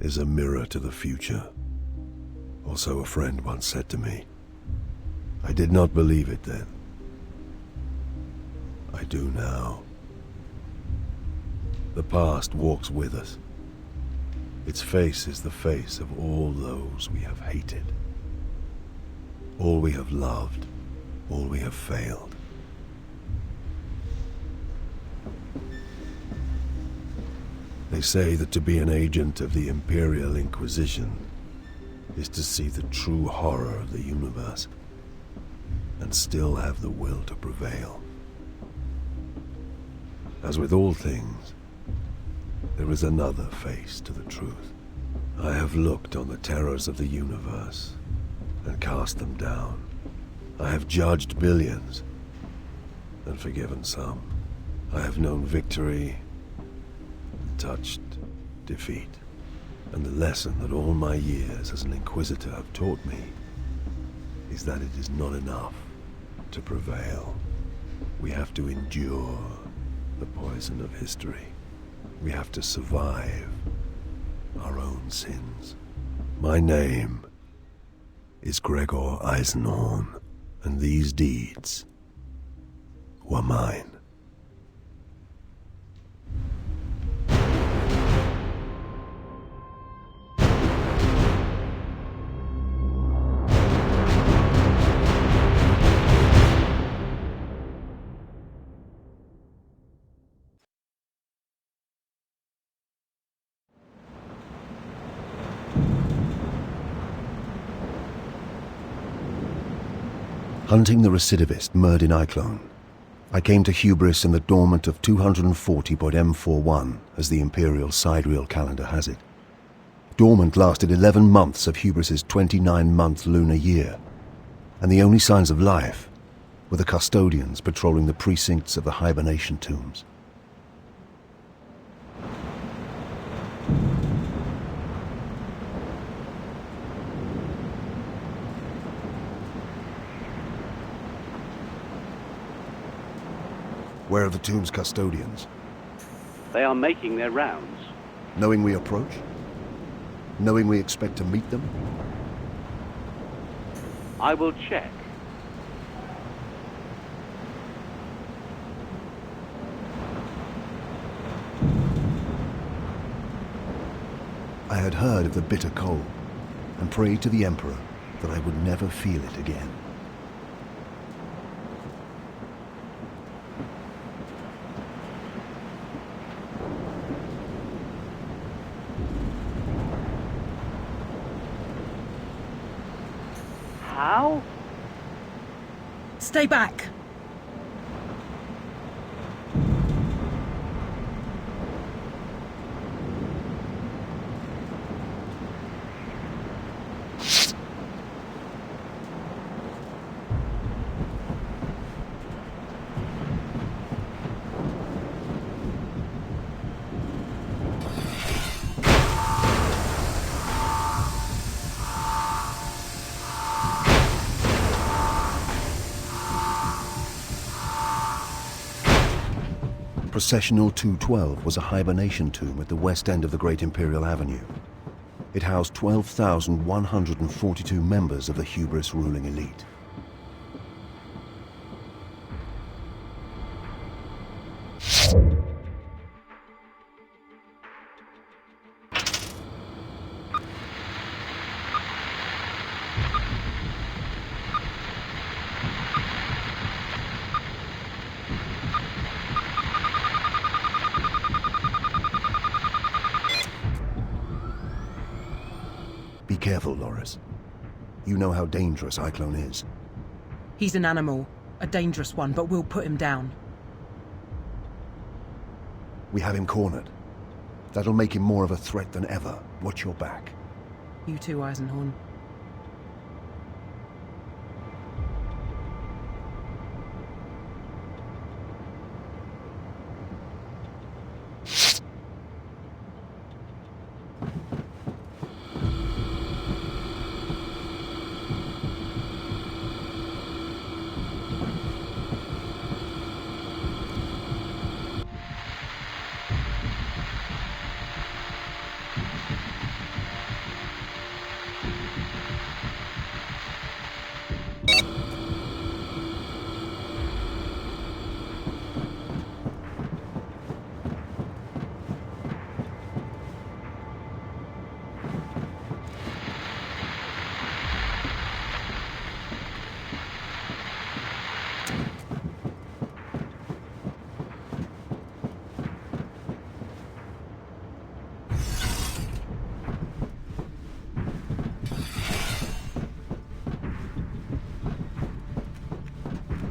is a mirror to the future. Or so a friend once said to me. I did not believe it then. I do now. The past walks with us. Its face is the face of all those we have hated. All we have loved, all we have failed. They say that to be an agent of the Imperial Inquisition is to see the true horror of the universe and still have the will to prevail. As with all things, there is another face to the truth. I have looked on the terrors of the universe and cast them down. I have judged billions and forgiven some. I have known victory and touched defeat. And the lesson that all my years as an Inquisitor have taught me is that it is not enough to prevail. We have to endure the poison of history. We have to survive our own sins. My name is Gregor Eisenhorn, and these deeds were mine. Hunting the recidivist Murdin Iclone, I came to Hubris in the dormant of 240.M41, as the Imperial sidereal calendar has it. Dormant lasted 11 months of Hubris's 29-month lunar year, and the only signs of life were the custodians patrolling the precincts of the hibernation tombs. Where are the tomb's custodians? They are making their rounds. Knowing we approach? Knowing we expect to meet them? I will check. I had heard of the bitter cold, and prayed to the Emperor that I would never feel it again. How? Stay back! Processional 212 was a hibernation tomb at the west end of the Great Imperial Avenue. It housed 12,142 members of the Hubris ruling elite. Be careful, Loris. You know how dangerous Iclone is. He's an animal, a dangerous one, but we'll put him down. We have him cornered. That'll make him more of a threat than ever. Watch your back. You too, Eisenhorn.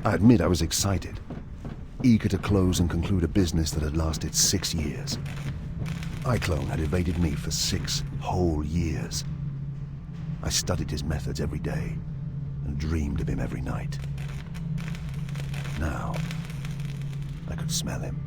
I admit I was excited, eager to close and conclude a business that had lasted 6 years. iClone had evaded me for 6 whole years. I studied his methods every day and dreamed of him every night. Now, I could smell him.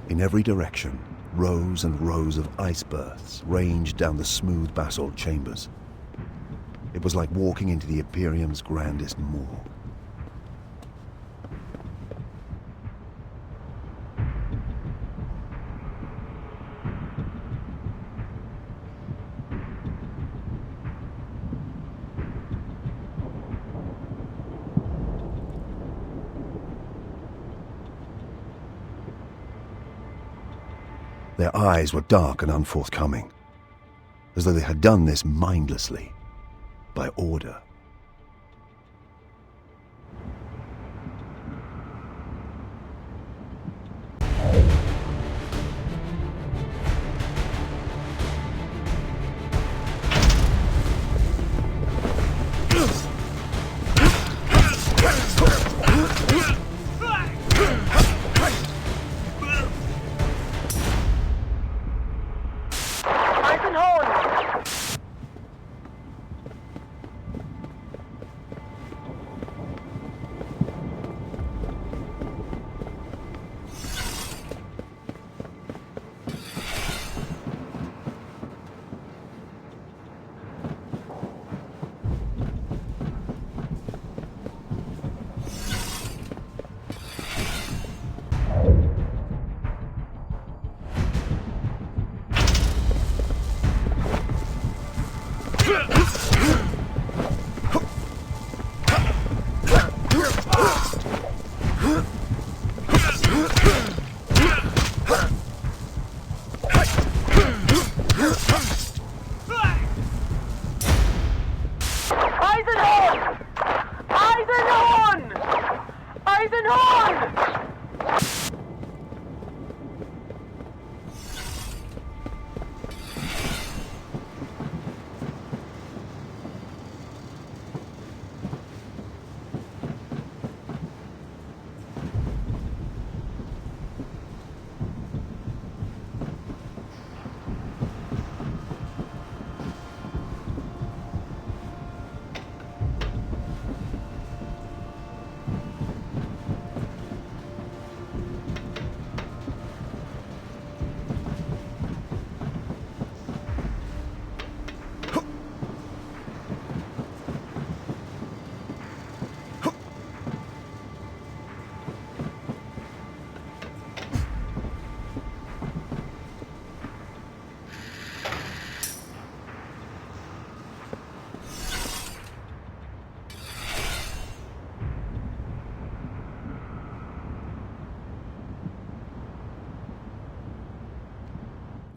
In every direction, rows and rows of ice berths ranged down the smooth basalt chambers. It was like walking into the Imperium's grandest morgue. Their eyes were dark and unforthcoming, as though they had done this mindlessly, by order.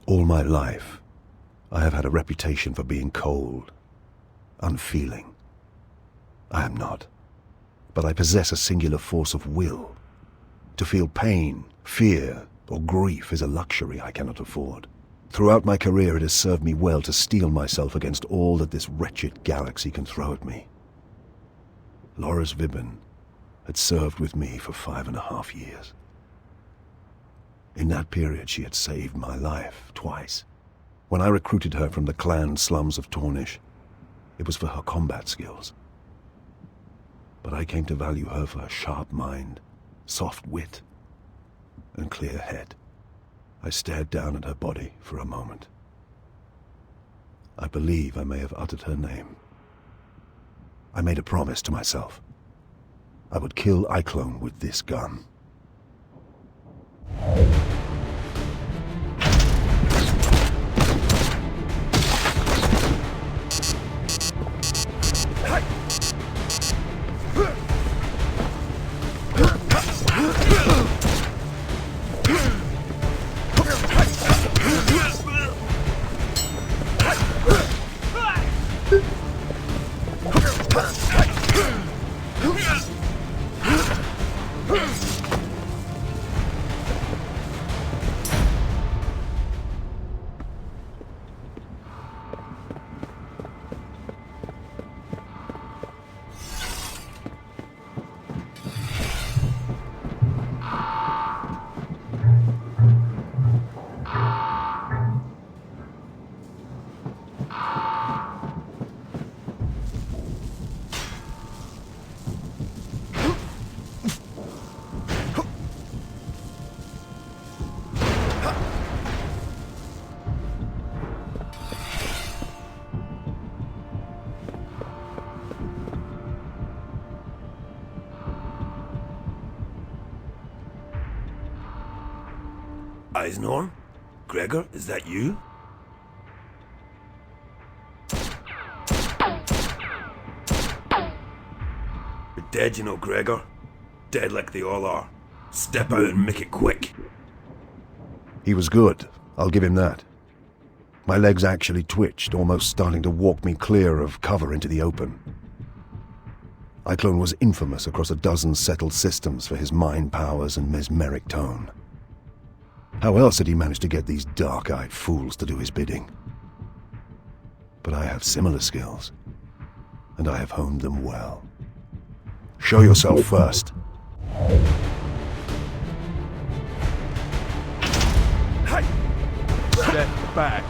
All my life, I have had a reputation for being cold, unfeeling. I am not, but I possess a singular force of will. To feel pain, fear, or grief is a luxury I cannot afford. Throughout my career it has served me well to steel myself against all that this wretched galaxy can throw at me. Loris Vibben, had served with me for 5.5 years. In that period, she had saved my life twice. When I recruited her from the clan slums of Tornish, it was for her combat skills. But I came to value her for her sharp mind, soft wit, and clear head. I stared down at her body for a moment. I believe I may have uttered her name. I made a promise to myself. I would kill Iclone with this gun. Eisenhorn? Gregor, is that you? You're dead, you know, Gregor. Dead like they all are. Step out and make it quick. He was good, I'll give him that. My legs actually twitched, almost starting to walk me clear of cover into the open. Iclone was infamous across a dozen settled systems for his mind powers and mesmeric tone. How else had he managed to get these dark-eyed fools to do his bidding? But I have similar skills, and I have honed them well. Show yourself first. Step back.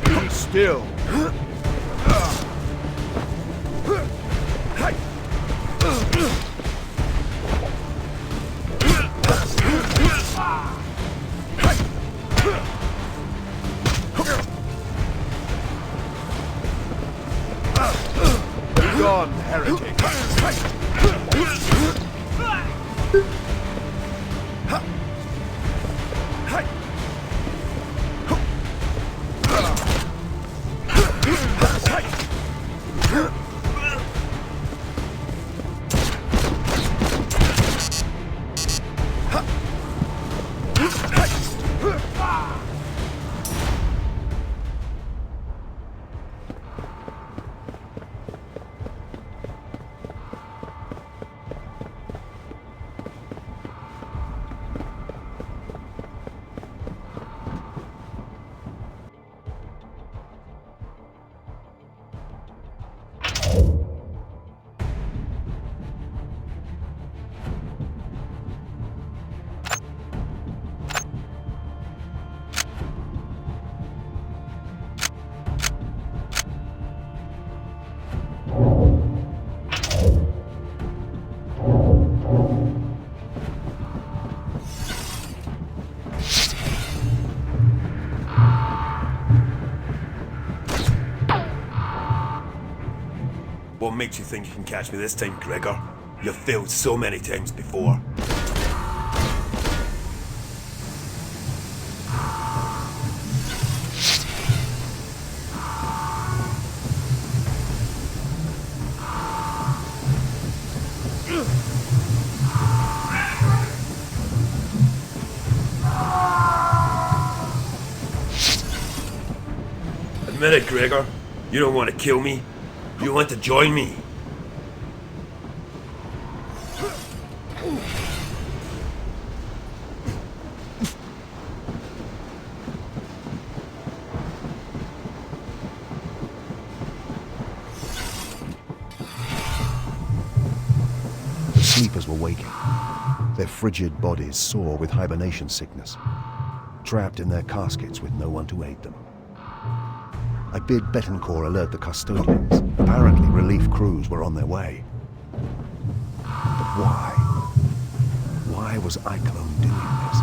Be still. Be gone, heretic. What makes you think you can catch me this time, Gregor? You've failed so many times before. Admit it, Gregor. You don't want to kill me. You want to join me? sleepers were waking, their frigid bodies sore with hibernation sickness, trapped in their caskets with no one to aid them. I bid Betancourt alert the custodians. Apparently relief crews were on their way. But why? Why was Eisenhorn doing this?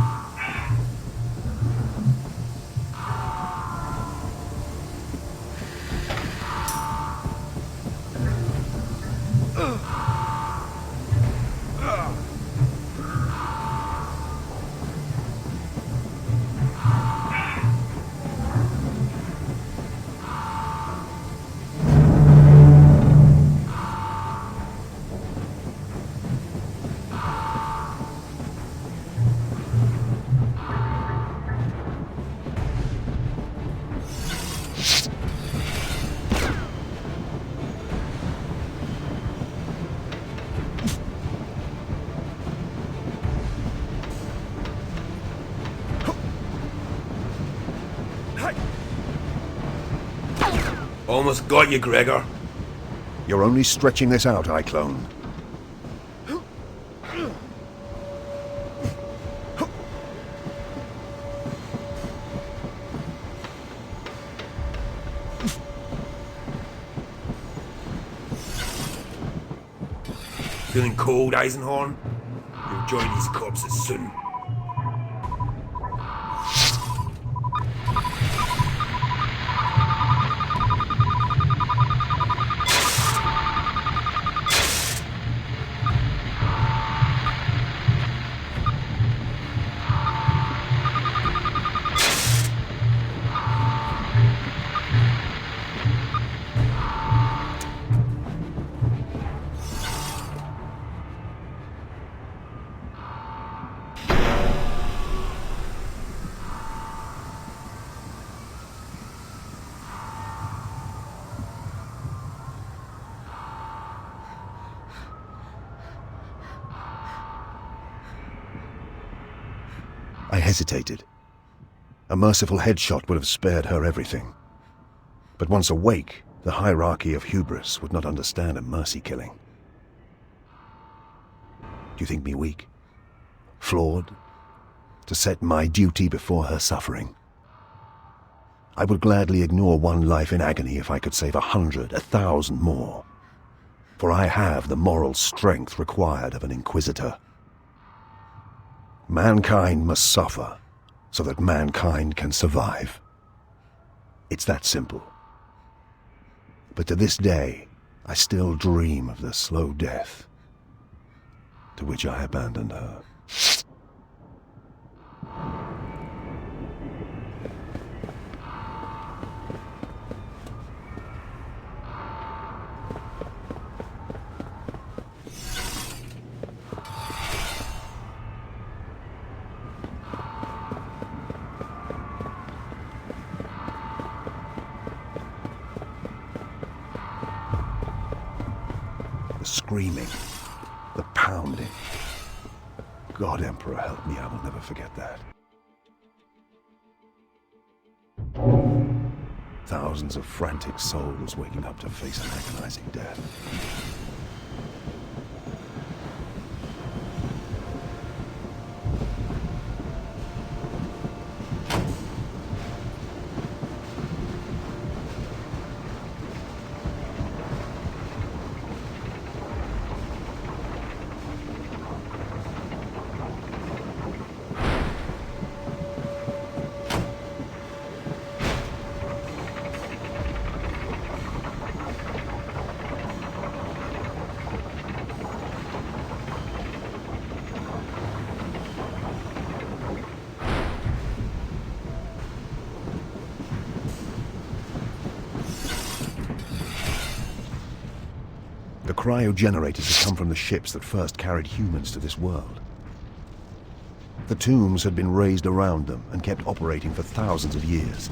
Almost got you, Gregor. You're only stretching this out, Eisenhorn. Feeling cold, Eisenhorn? You'll join these corpses soon. I hesitated. A merciful headshot would have spared her everything. But once awake, the hierarchy of Hubris would not understand a mercy killing. Do you think me weak? Flawed? To set my duty before her suffering? I would gladly ignore one life in agony if I could save 100, 1,000 more. For I have the moral strength required of an Inquisitor. Mankind must suffer so that mankind can survive. It's that simple. But to this day, I still dream of the slow death to which I abandoned her. The screaming, the pounding. God, Emperor, help me, I will never forget that. Thousands of frantic souls waking up to face an agonizing death. The cryogenerators had come from the ships that first carried humans to this world. The tombs had been raised around them and kept operating for thousands of years.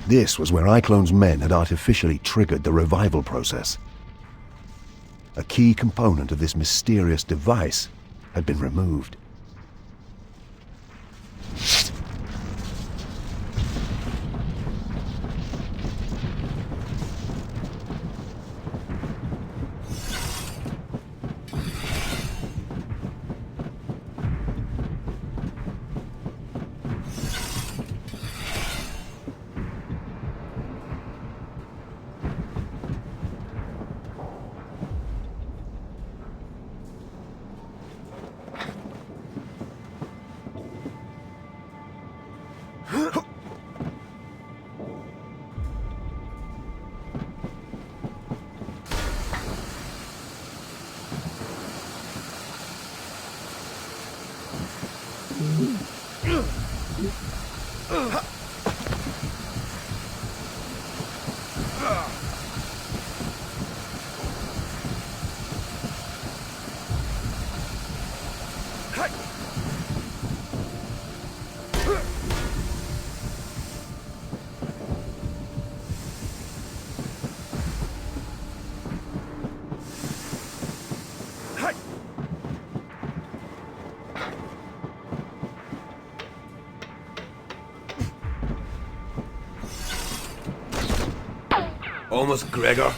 This was where iClone's men had artificially triggered the revival process. A key component of this mysterious device had been removed. Almost, Gregor.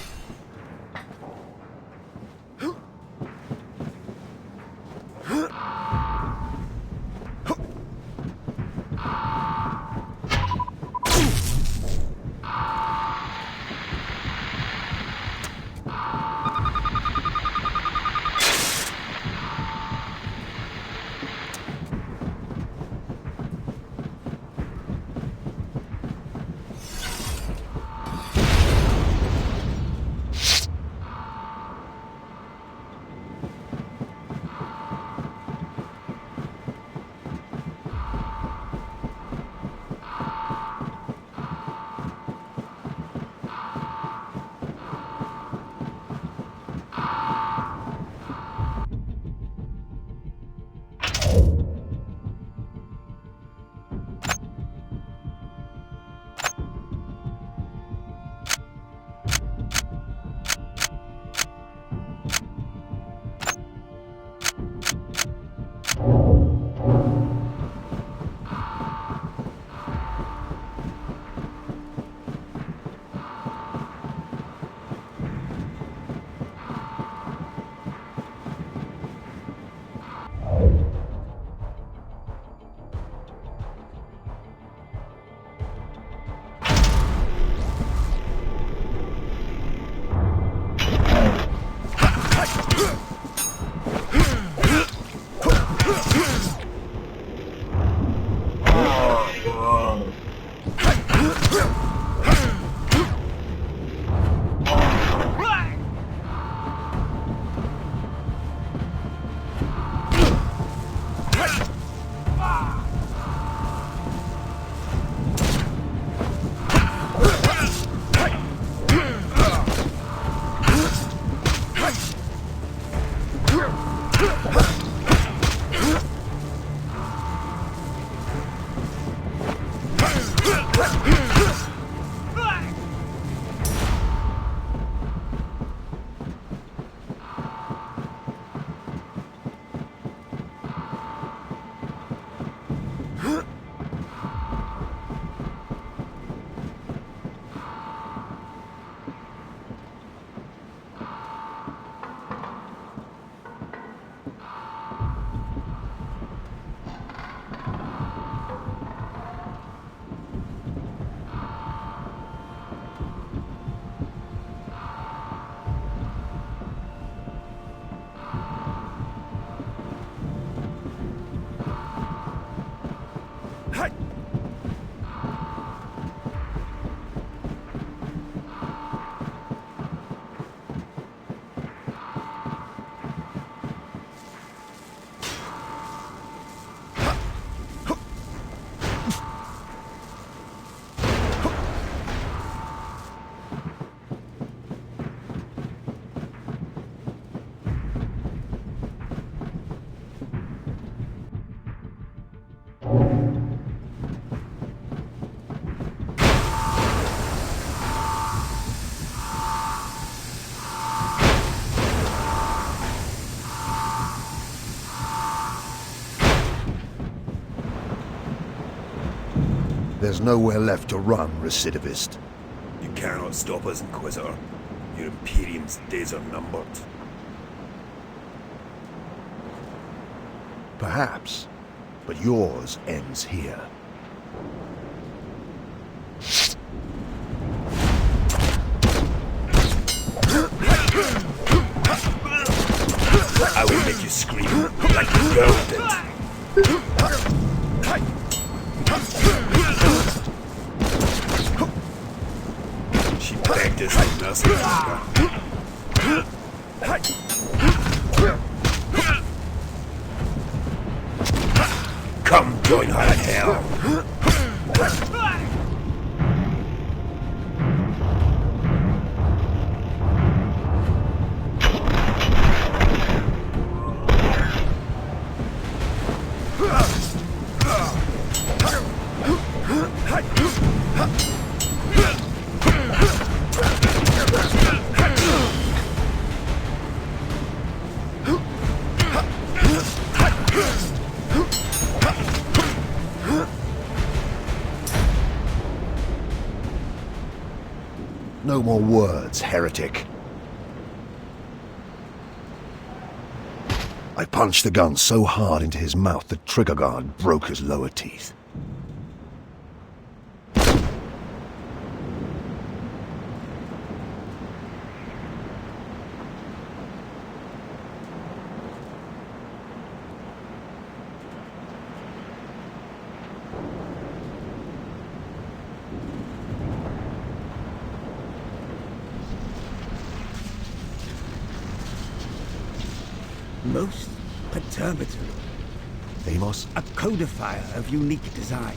There's nowhere left to run, recidivist. You cannot stop us, Inquisitor. Your Imperium's days are numbered. Perhaps, but yours ends here. I will make you scream like the girl did. She begged us to nurse her. Come join her in hell. No more words, heretic. I punched the gun so hard into his mouth the trigger guard broke his lower teeth. Most perturbatory. Amos? A codifier of unique design,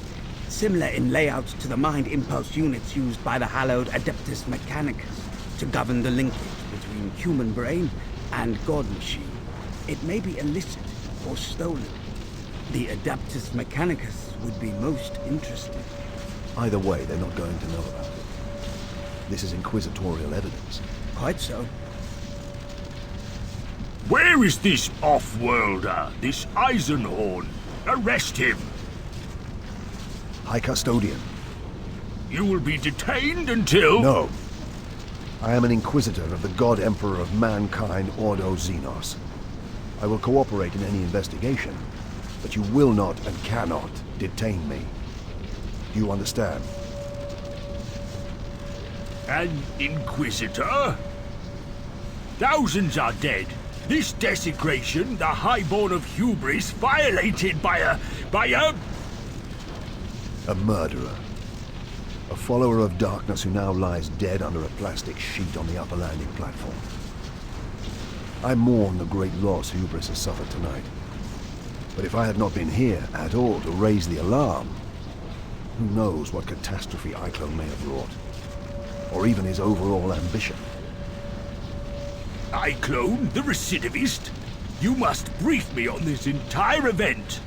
similar in layout to the mind impulse units used by the hallowed Adeptus Mechanicus to govern the linkage between human brain and god machine. It may be illicit or stolen. The Adeptus Mechanicus would be most interested. Either way, they're not going to know about it. This is inquisitorial evidence. Quite so. Where is this off-worlder, this Eisenhorn? Arrest him! High Custodian. You will be detained until... No. I am an Inquisitor of the God Emperor of Mankind, Ordo Xenos. I will cooperate in any investigation, but you will not and cannot detain me. Do you understand? An Inquisitor? Thousands are dead. This desecration, the highborn of Hubris, violated by a... A murderer. A follower of darkness who now lies dead under a plastic sheet on the upper landing platform. I mourn the great loss Hubris has suffered tonight. But if I had not been here at all to raise the alarm, who knows what catastrophe Iclone may have wrought. Or even his overall ambition. Iclone, the recidivist? You must brief me on this entire event.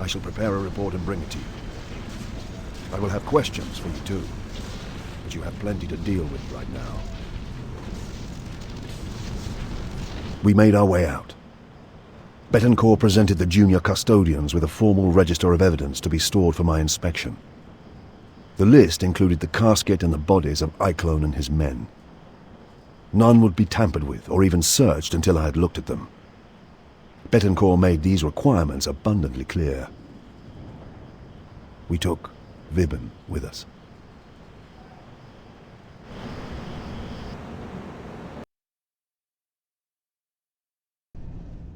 I shall prepare a report and bring it to you. I will have questions for you too, but you have plenty to deal with right now. We made our way out. Betancourt presented the junior custodians with a formal register of evidence to be stored for my inspection. The list included the casket and the bodies of Iclone and his men. None would be tampered with or even searched until I had looked at them. Betancourt made these requirements abundantly clear. We took Vibben with us.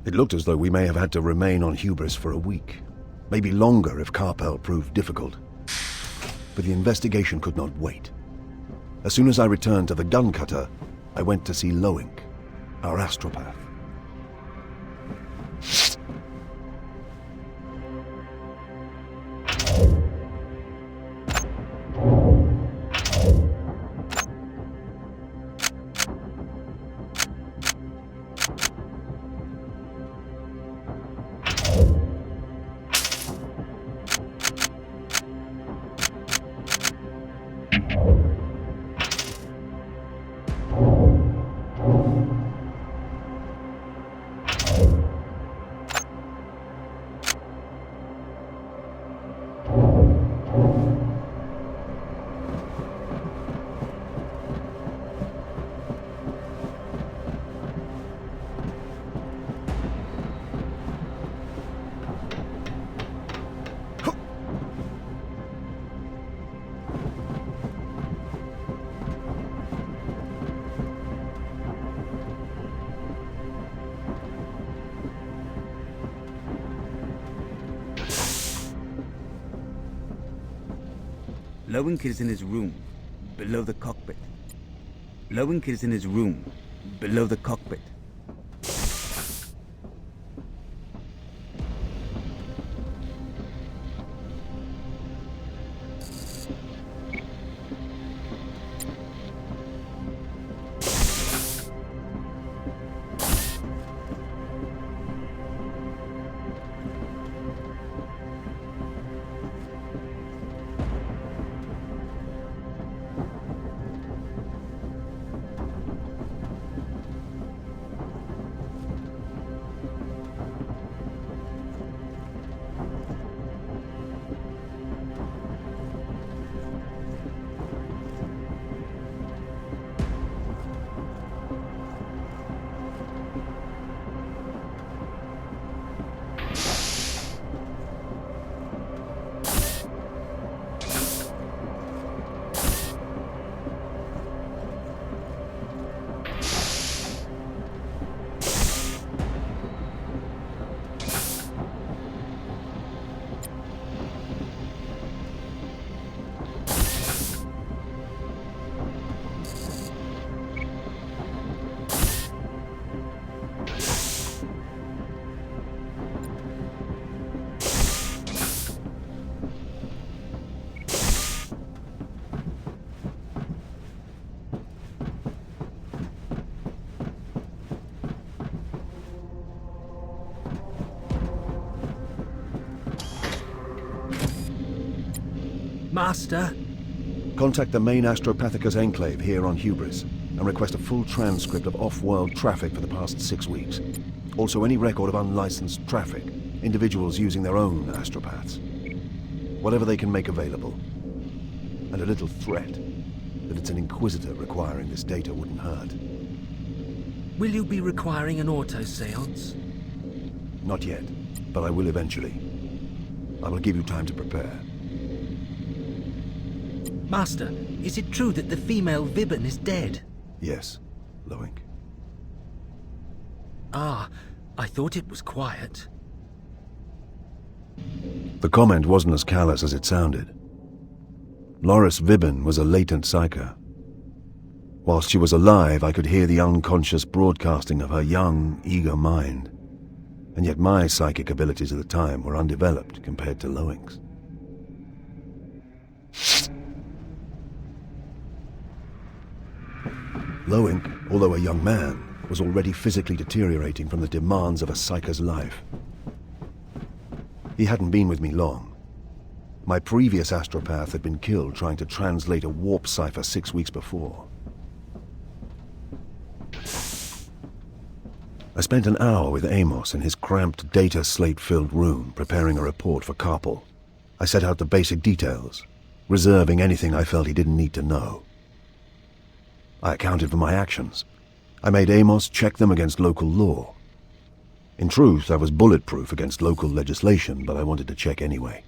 It looked as though we may have had to remain on Hubris for a week, maybe longer if Carpel proved difficult. But the investigation could not wait. As soon as I returned to the gun cutter, I went to see Loink, our astropath. Lowick is in his room, below the cockpit. Lowick is in his room, below the cockpit. Master? Contact the main Astropathicus enclave here on Hubris and request a full transcript of off-world traffic for the past 6 weeks. Also any record of unlicensed traffic, individuals using their own astropaths. Whatever they can make available. And a little threat that it's an Inquisitor requiring this data wouldn't hurt. Will you be requiring an auto-seance? Not yet, but I will eventually. I will give you time to prepare. Master, is it true that the female Vibben is dead? Yes, Lowick. Ah, I thought it was quiet. The comment wasn't as callous as it sounded. Loris Vibben was a latent psyker. Whilst she was alive, I could hear the unconscious broadcasting of her young, eager mind. And yet my psychic abilities at the time were undeveloped compared to Lowick's. Lowick, although a young man, was already physically deteriorating from the demands of a psyker's life. He hadn't been with me long. My previous astropath had been killed trying to translate a warp cipher 6 weeks before. I spent an hour with Amos in his cramped, data slate-filled room preparing a report for Carpel. I set out the basic details, reserving anything I felt he didn't need to know. I accounted for my actions. I made Amos check them against local law. In truth, I was bulletproof against local legislation, but I wanted to check anyway.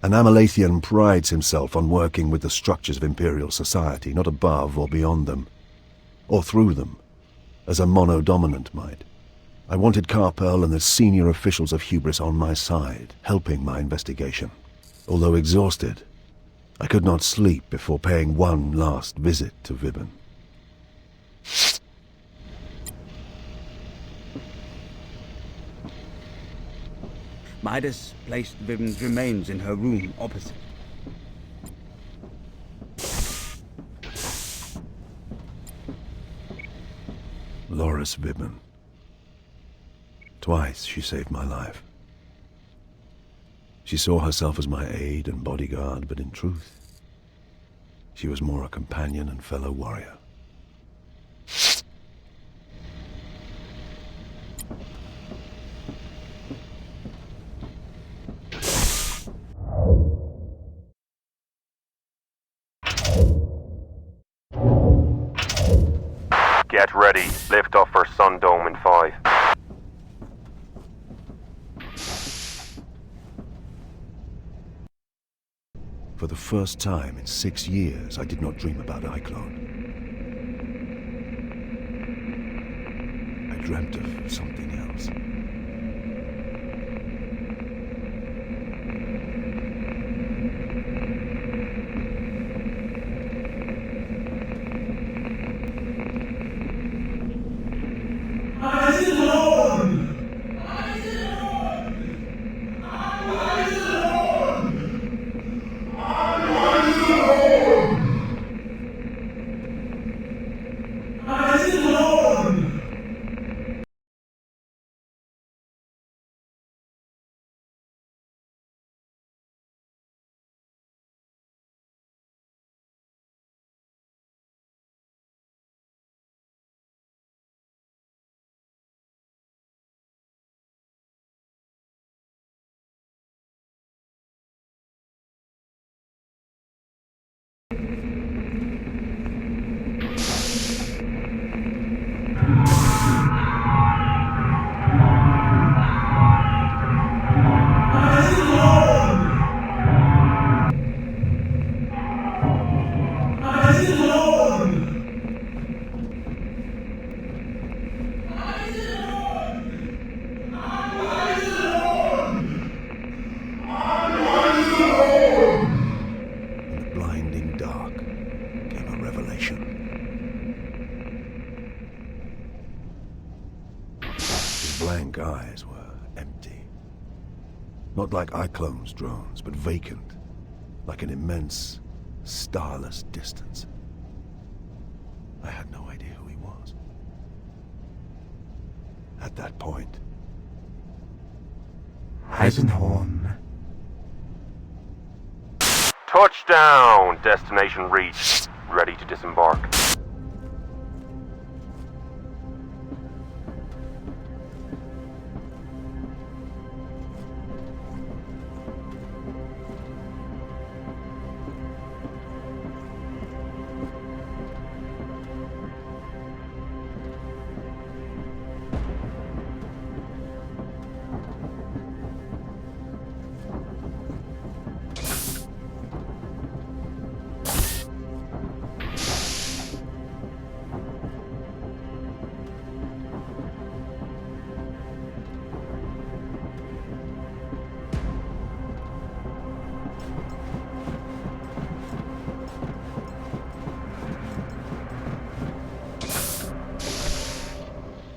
An Amalathian prides himself on working with the structures of Imperial society, not above or beyond them, or through them, as a mono-dominant might. I wanted Carpel and the senior officials of Hubris on my side, helping my investigation. Although exhausted, I could not sleep before paying one last visit to Vibben. Midas placed Vibben's remains in her room opposite. Loris Vibben. Twice she saved my life. She saw herself as my aide and bodyguard, but in truth, she was more a companion and fellow warrior. Get ready. Lift off for Sun Dome in 5. For the first time in 6 years, I did not dream about Iklon. I dreamt of something else. Blank eyes were empty. Not like iClone's drones, but vacant, like an immense, starless distance. I had no idea who he was. At that point, Eisenhorn. Touchdown! Destination reached. Ready to disembark.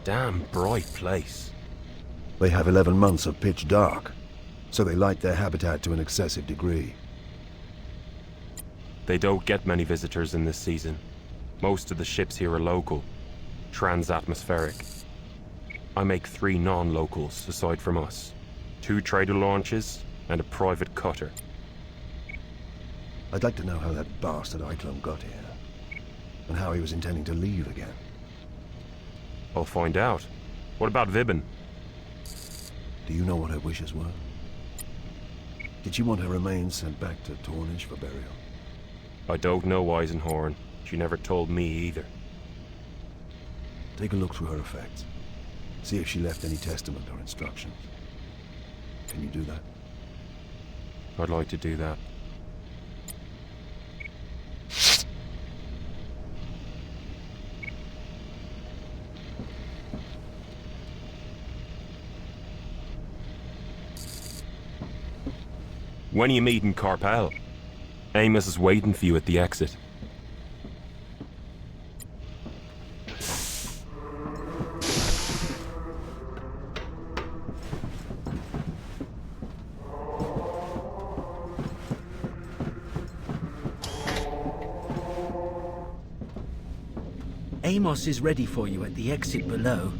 Damn bright place. they have 11 months of pitch dark, so they light their habitat to an excessive degree. They don't get many visitors in this season. Most of the ships here are local, trans-atmospheric. I make 3 non-locals aside from us. 2 trader launches and a private cutter. I'd like to know how that bastard Eisenhorn got here, and how he was intending to leave again. I'll find out. What about Vibin? Do you know what her wishes were? Did she want her remains sent back to Tornish for burial? I don't know Eisenhorn. She never told me either. Take a look through her effects. See if she left any testament or instructions. Can you do that? I'd like to do that. When are you meeting Carpel? Amos is waiting for you at the exit. Amos is ready for you at the exit below.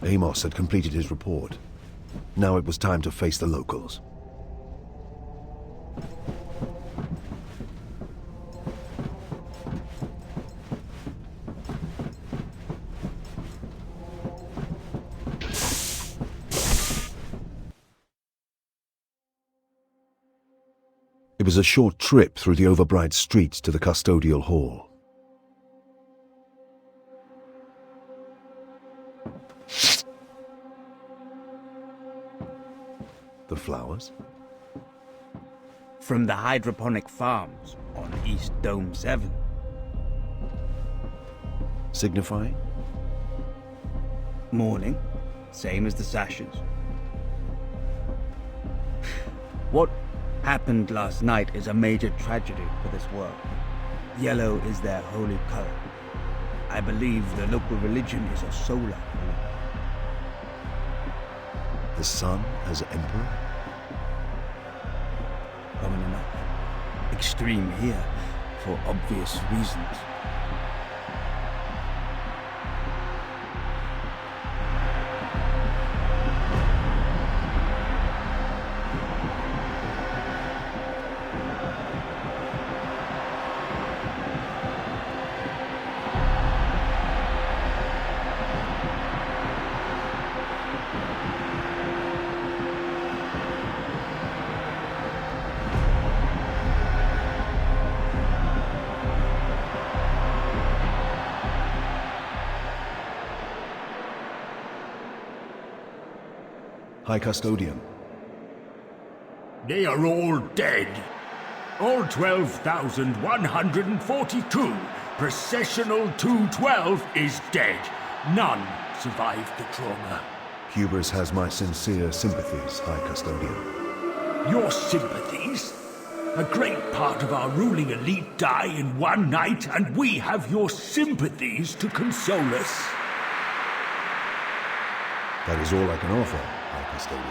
Amos had completed his report. Now it was time to face the locals. It was a short trip through the overbright streets to the custodial hall. The flowers? From the hydroponic farms on East Dome 7. Signifying? Morning, same as the sashes. What happened last night is a major tragedy for this world. Yellow is their holy color. I believe the local religion is a solar color. The sun as emperor? Common enough. Extreme here, for obvious reasons. High Custodian. They are all dead. All 12,142. Processional 212 is dead. None survived the trauma. Hubris has my sincere sympathies, High Custodian. Your sympathies? A great part of our ruling elite die in one night, and we have your sympathies to console us. That is all I can offer, High Custodian.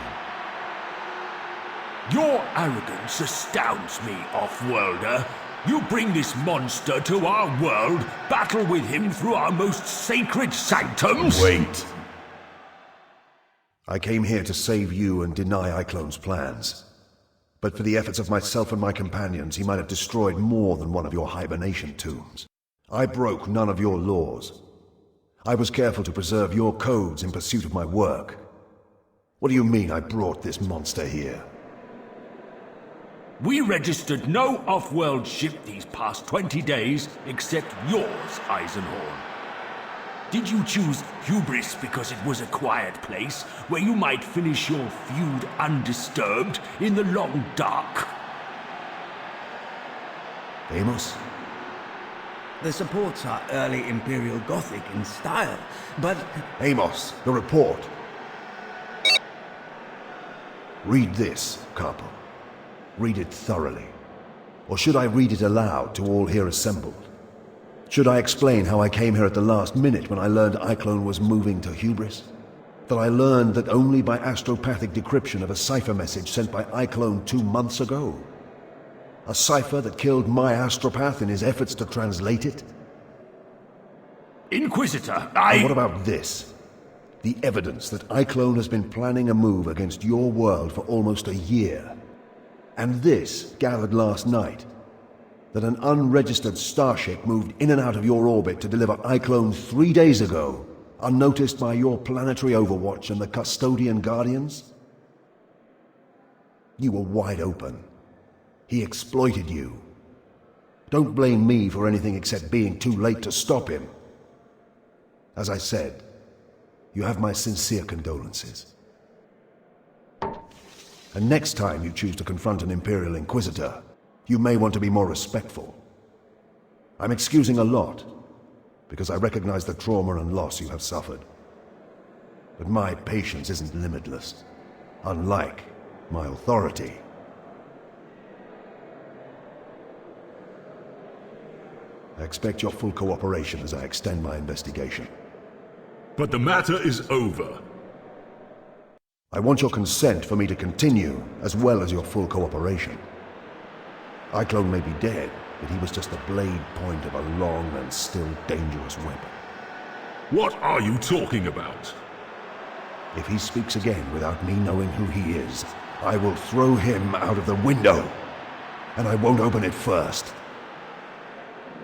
Your arrogance astounds me, Off-Worlder. You bring this monster to our world, battle with him through our most sacred sanctums? Wait. I came here to save you and deny Iclone's plans. But for the efforts of myself and my companions, he might have destroyed more than one of your hibernation tombs. I broke none of your laws. I was careful to preserve your codes in pursuit of my work. What do you mean I brought this monster here? We registered no off-world ship these past 20 days, except yours, Eisenhorn. Did you choose Hubris because it was a quiet place, where you might finish your feud undisturbed in the long dark? Amos? The supports are early Imperial Gothic in style, but... Amos, the report. Read this, Capo. Read it thoroughly. Or should I read it aloud to all here assembled? Should I explain how I came here at the last minute when I learned Iclone was moving to Hubris? That I learned that only by astropathic decryption of a cipher message sent by Iclone 2 months ago? A cipher that killed my astropath in his efforts to translate it? Inquisitor, And what about this? The evidence that Iclone has been planning a move against your world for almost a year. And this, gathered last night, that an unregistered starship moved in and out of your orbit to deliver Iclone 3 days ago, unnoticed by your planetary overwatch and the Custodian Guardians? You were wide open. He exploited you. Don't blame me for anything except being too late to stop him. As I said, you have my sincere condolences. And next time you choose to confront an Imperial Inquisitor, you may want to be more respectful. I'm excusing a lot, because I recognize the trauma and loss you have suffered. But my patience isn't limitless, unlike my authority. I expect your full cooperation as I extend my investigation. But the matter is over. I want your consent for me to continue, as well as your full cooperation. Iclone may be dead, but he was just the blade point of a long and still dangerous weapon. What are you talking about? If he speaks again without me knowing who he is, I will throw him out of the window. And I won't open it first.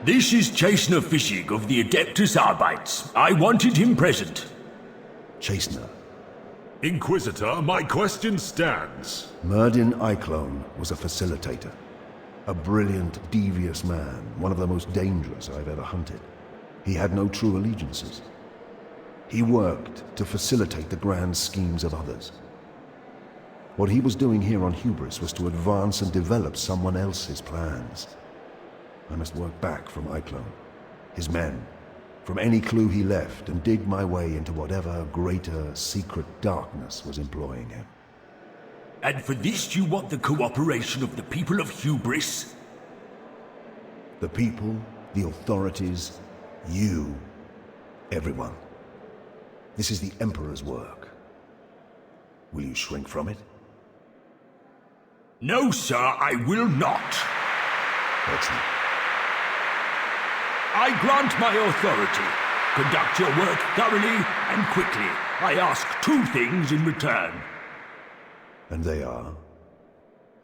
This is Chastener Fischig of the Adeptus Arbites. I wanted him present. Chastener. Inquisitor, my question stands. Merdin Iclone was a facilitator. A brilliant, devious man, one of the most dangerous I've ever hunted. He had no true allegiances. He worked to facilitate the grand schemes of others. What he was doing here on Hubris was to advance and develop someone else's plans. I must work back from Iclone, his men, from any clue he left, and dig my way into whatever greater secret darkness was employing him. And for this you want the cooperation of the people of Hubris? The people, the authorities, you, everyone. This is the Emperor's work. Will you shrink from it? No, sir, I will not. Excellent. I grant my authority. Conduct your work thoroughly and quickly. I ask 2 things in return. And they are?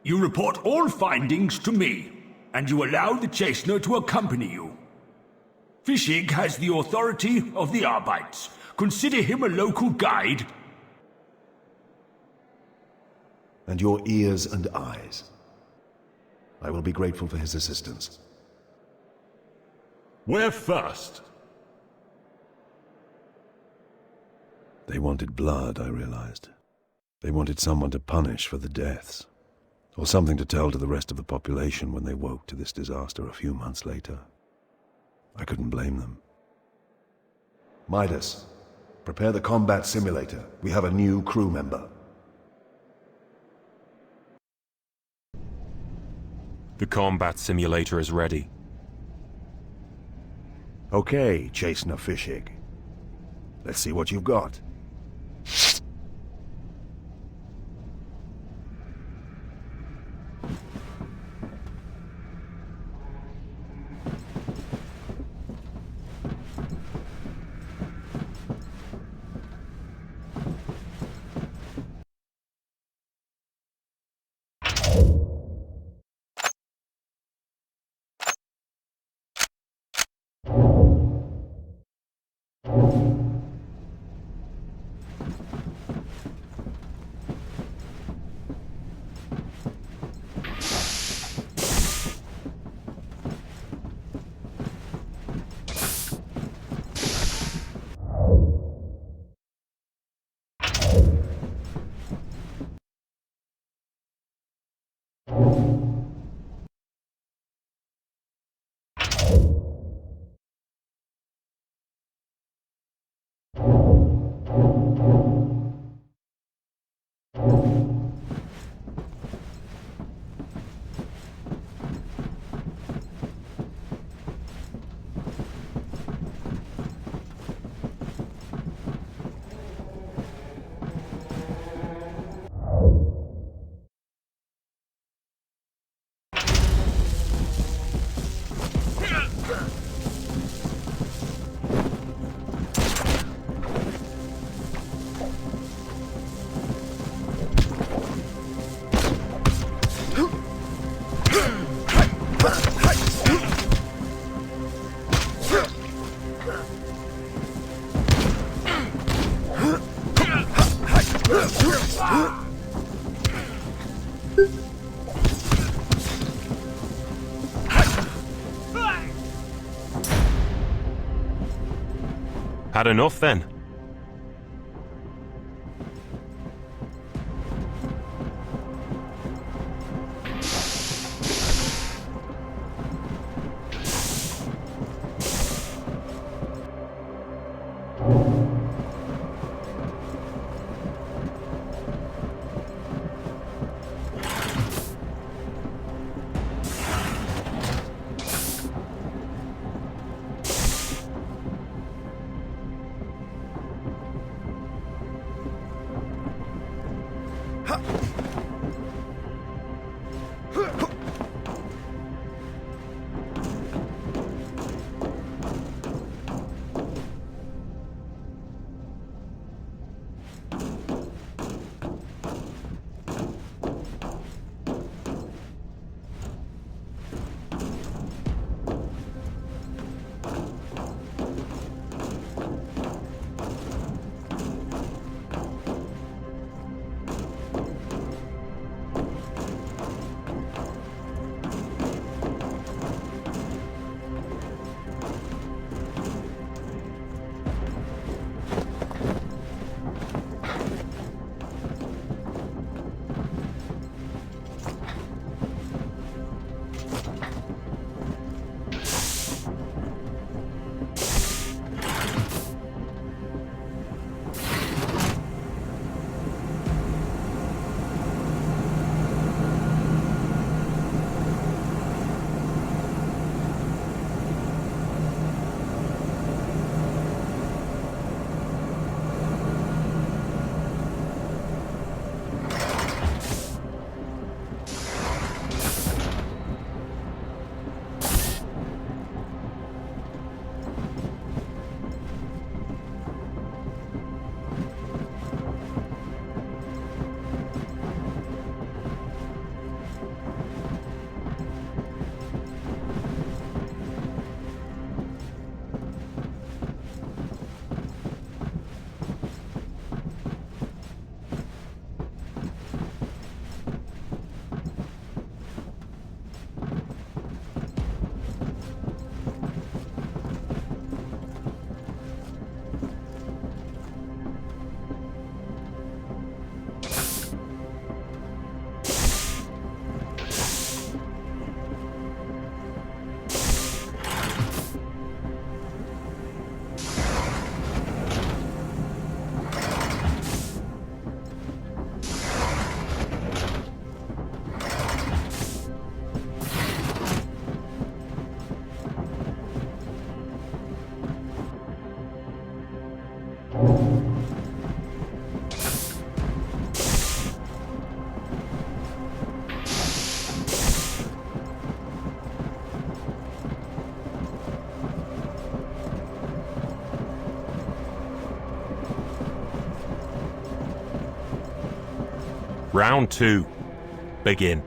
You report all findings to me, and you allow the Chastener to accompany you. Fischig has the authority of the Arbites. Consider him a local guide. And your ears and eyes. I will be grateful for his assistance. Where first? They wanted blood, I realized. They wanted someone to punish for the deaths, or something to tell to the rest of the population when they woke to this disaster a few months later. I couldn't blame them. Midas, prepare the combat simulator. We have a new crew member. The combat simulator is ready. Okay, Chastener Fishig. Let's see what you've got. Had enough then? Round 2. Begin.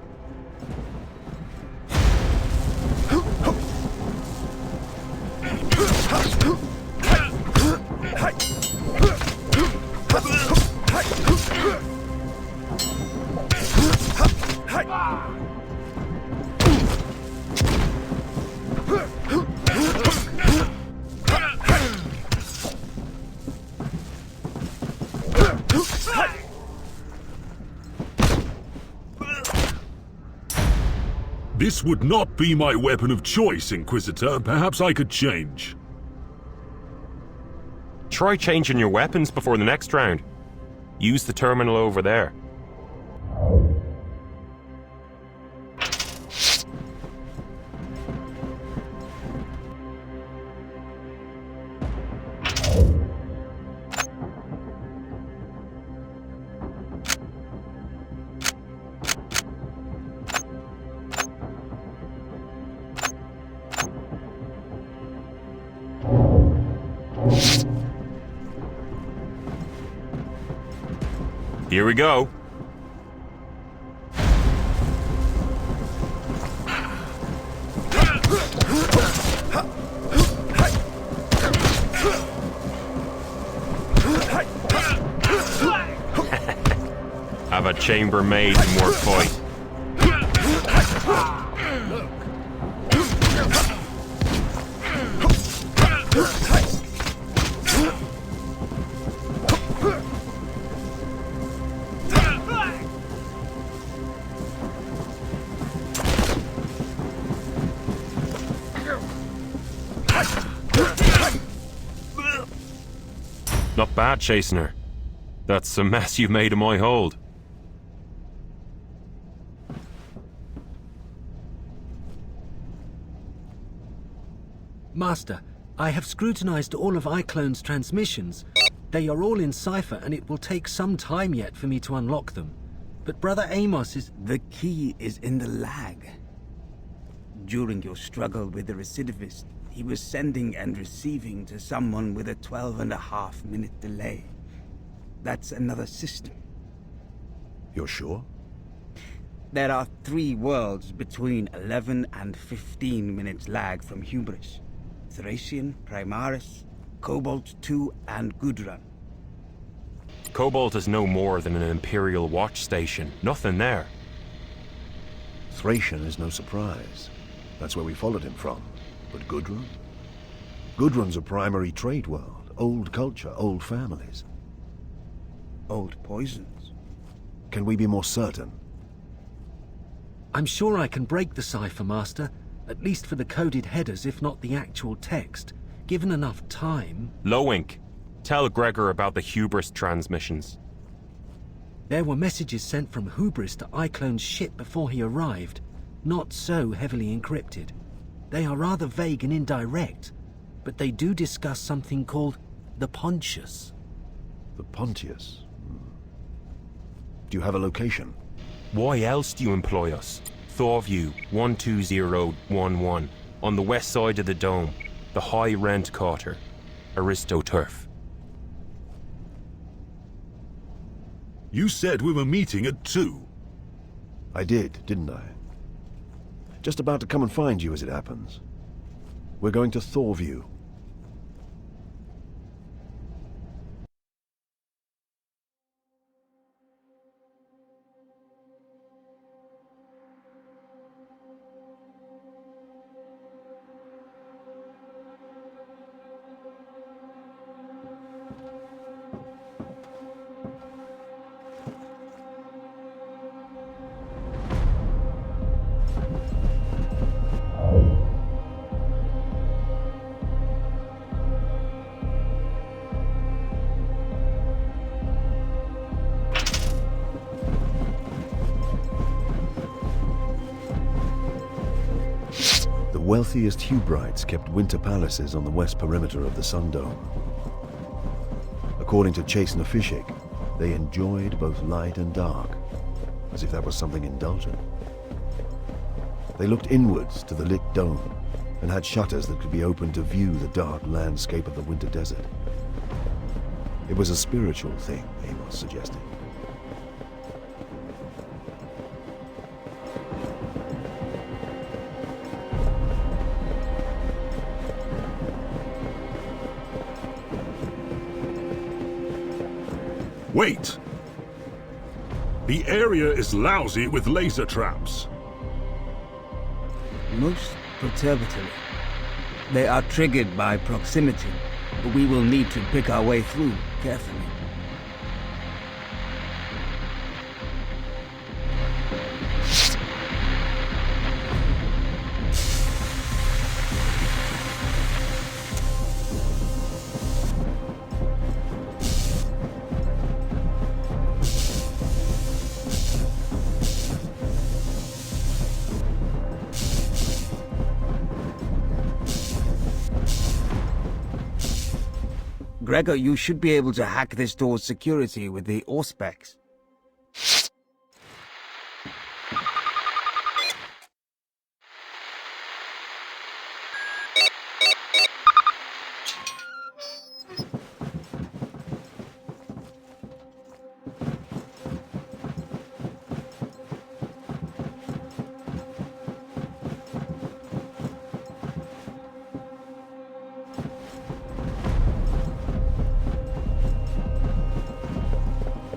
This would not be my weapon of choice, Inquisitor. Perhaps I could change. Try changing your weapons before the next round. Use the terminal over there. Here we go. Have a chambermaid and more fight. Not bad, chasing her. That's some mess you've made of my hold. Master, I have scrutinized all of iClone's transmissions. They are all in cipher, and it will take some time yet for me to unlock them. But Brother Amos is... The key is in the lag. During your struggle with the recidivist, he was sending and receiving to someone with a 12.5-minute delay. That's another system. You're sure? There are 3 worlds between 11 and 15 minutes lag from Hubris. Thracian, Primaris, Cobalt 2, and Godrun. Cobalt is no more than an Imperial watch station. Nothing there. Thracian is no surprise. That's where we followed him from. But Godrun? Godrun's a primary trade world. Old culture, old families. Old poisons. Can we be more certain? I'm sure I can break the cipher, Master. At least for the coded headers, if not the actual text. Given enough time... Lowink, tell Gregor about the Hubris transmissions. There were messages sent from Hubris to iClone's ship before he arrived. Not so heavily encrypted. They are rather vague and indirect, but they do discuss something called the Pontius. The Pontius? Do you have a location? Why else do you employ us? Thorview 12011, on the west side of the dome, the high rent quarter, Aristoturf. You said we were meeting at 2. I did, didn't I? Just about to come and find you as it happens. We're going to Thorview. The wealthiest Hubrites kept winter palaces on the west perimeter of the Sun Dome. According to Chase Nefishik, they enjoyed both light and dark, as if that was something indulgent. They looked inwards to the lit dome and had shutters that could be opened to view the dark landscape of the winter desert. It was a spiritual thing, Amos suggested. Wait! The area is lousy with laser traps. Most perturbatory. They are triggered by proximity, but we will need to pick our way through carefully. Gregor, you should be able to hack this door's security with the Auspex.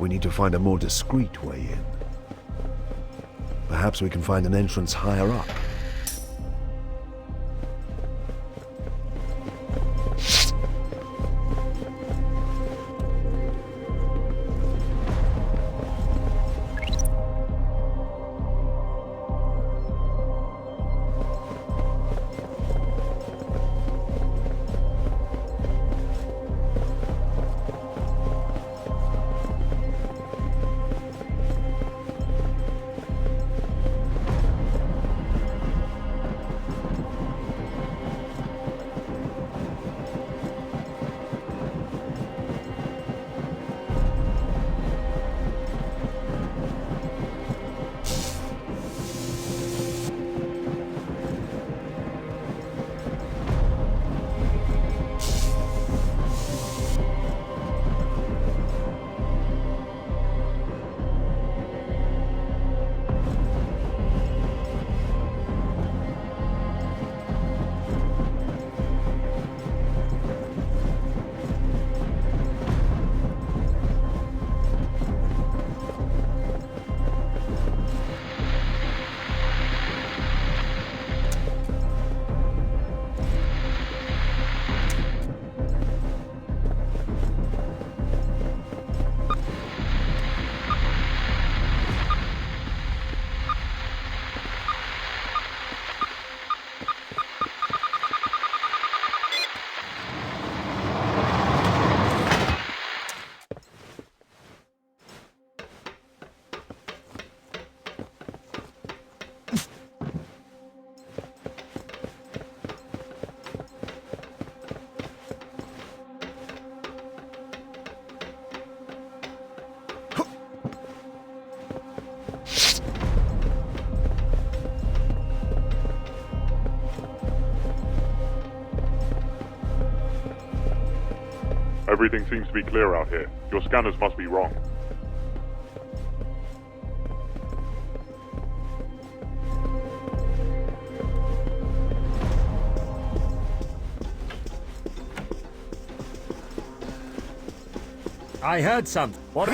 We need to find a more discreet way in. Perhaps we can find an entrance higher up. Everything seems to be clear out here. Your scanners must be wrong. I heard something. What?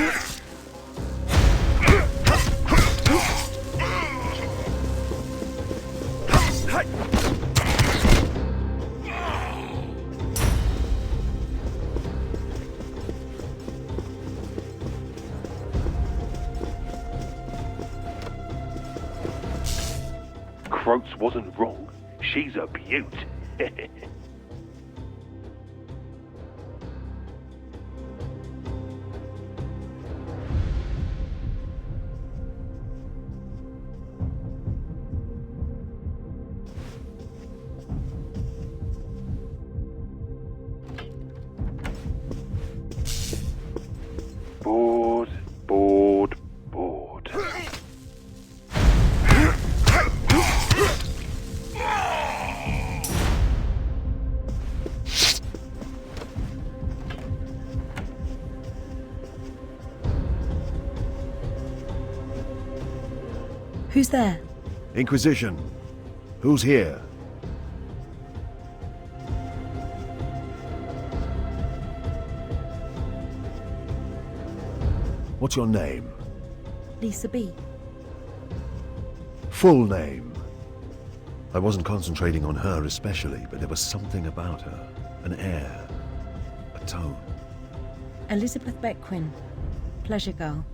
Croats wasn't wrong. She's a beaut. Board, board, board. Who's there? Inquisition. Who's here? What's your name? Lisa B. Full name. I wasn't concentrating on her especially, but there was something about her. An air. A tone. Elizabeth Beckwin. Pleasure girl.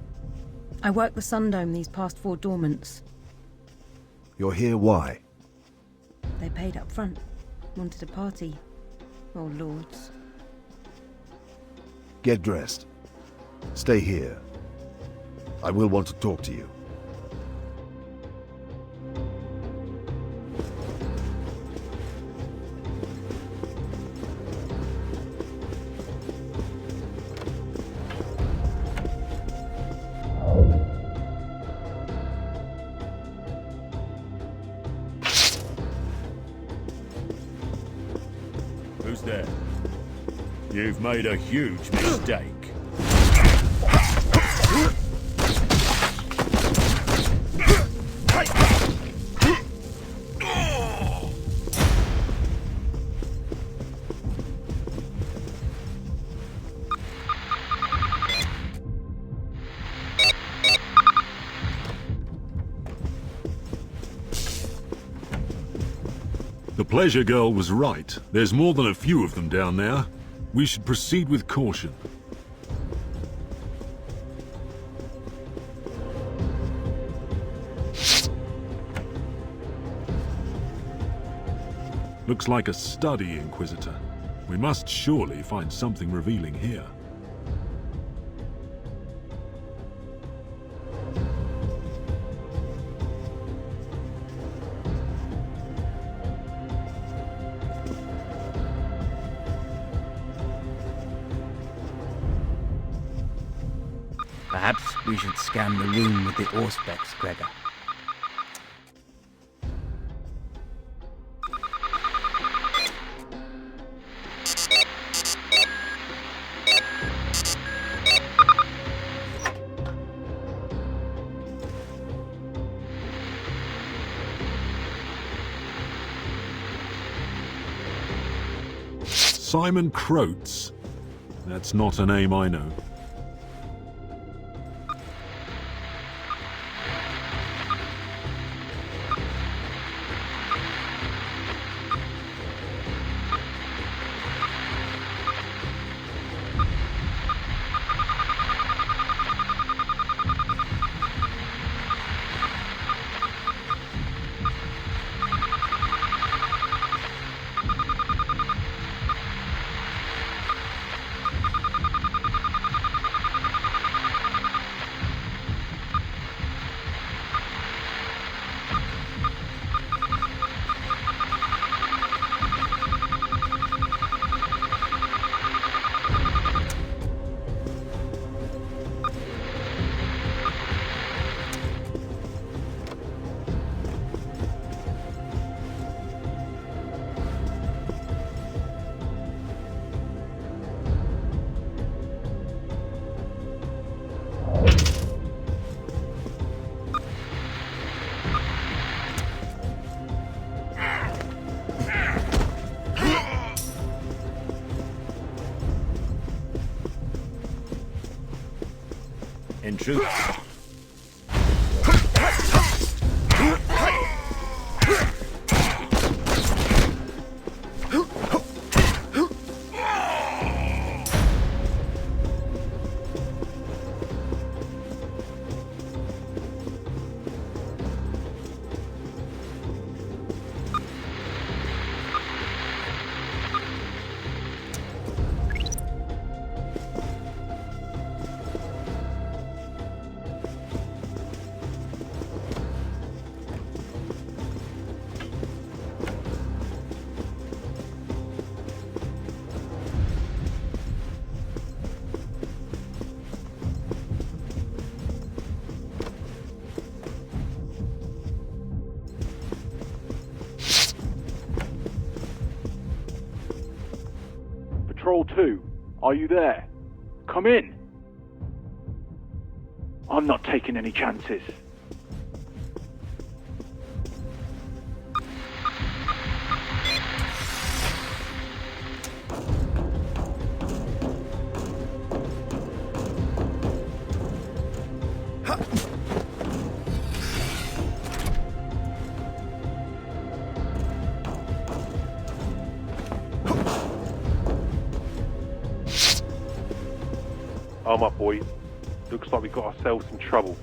I worked the Sundome these past 4 dormants. You're here why? They paid up front. Wanted a party. Oh, lords. Get dressed. Stay here. I will want to talk to you. Who's there? You've made a huge mistake. The Pleasure Girl was right. There's more than a few of them down there. We should proceed with caution. Looks like a study, Inquisitor. We must surely find something revealing here. Perhaps we should scan the room with the Auspex, Gregor. Simon Croats. That's not a name I know. In truth, Patrol 2, are you there? Come in! I'm not taking any chances. Arm up, boys. Looks like we got ourselves some trouble.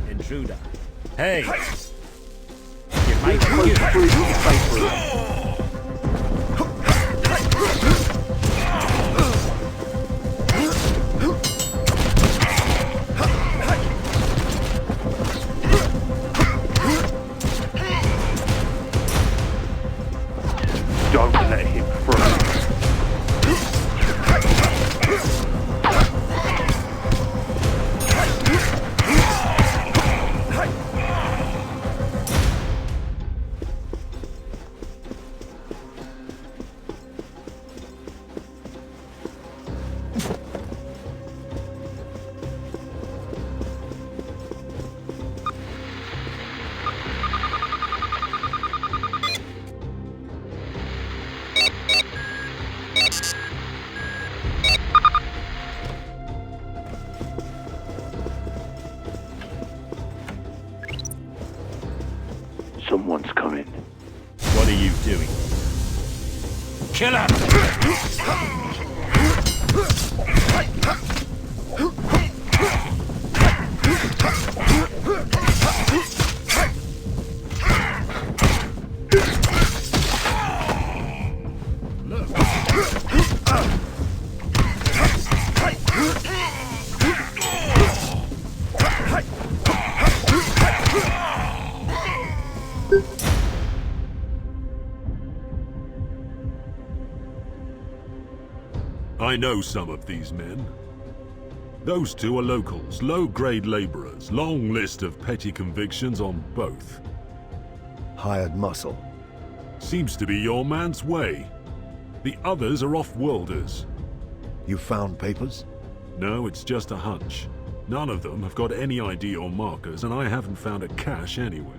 Intruder. Hey! You made a good face. Don't let him through. Someone's coming. What are you doing? Kill him! I know some of these men. Those two are locals, low-grade laborers. Long list of petty convictions on both. Hired muscle. Seems to be your man's way. The others are off-worlders. You found papers? No, it's just a hunch. None of them have got any ID or markers, and I haven't found a cache anywhere.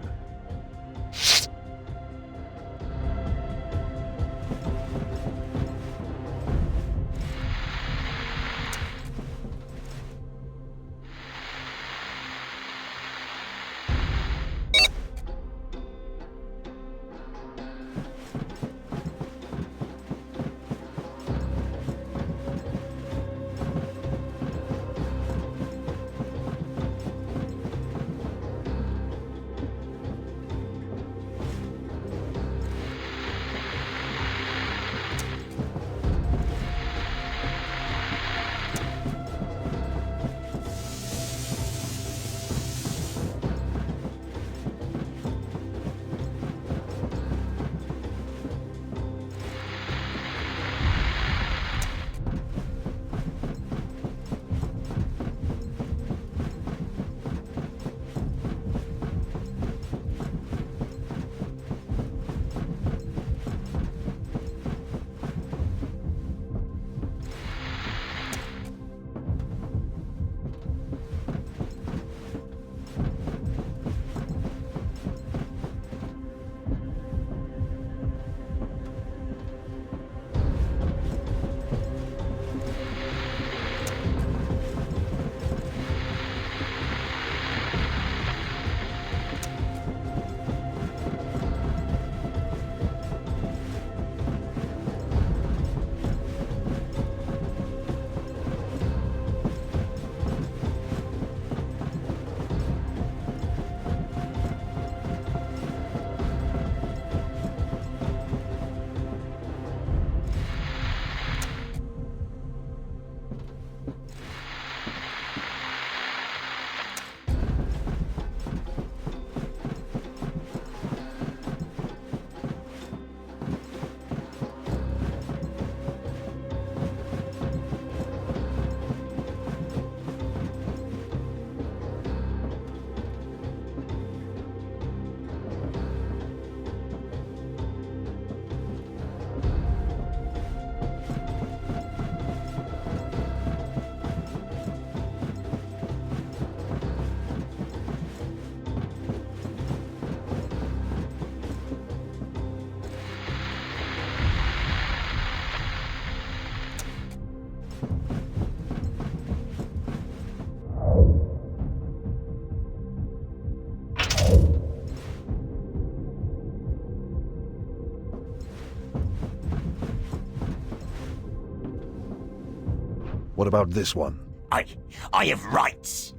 What about this one? I have rights.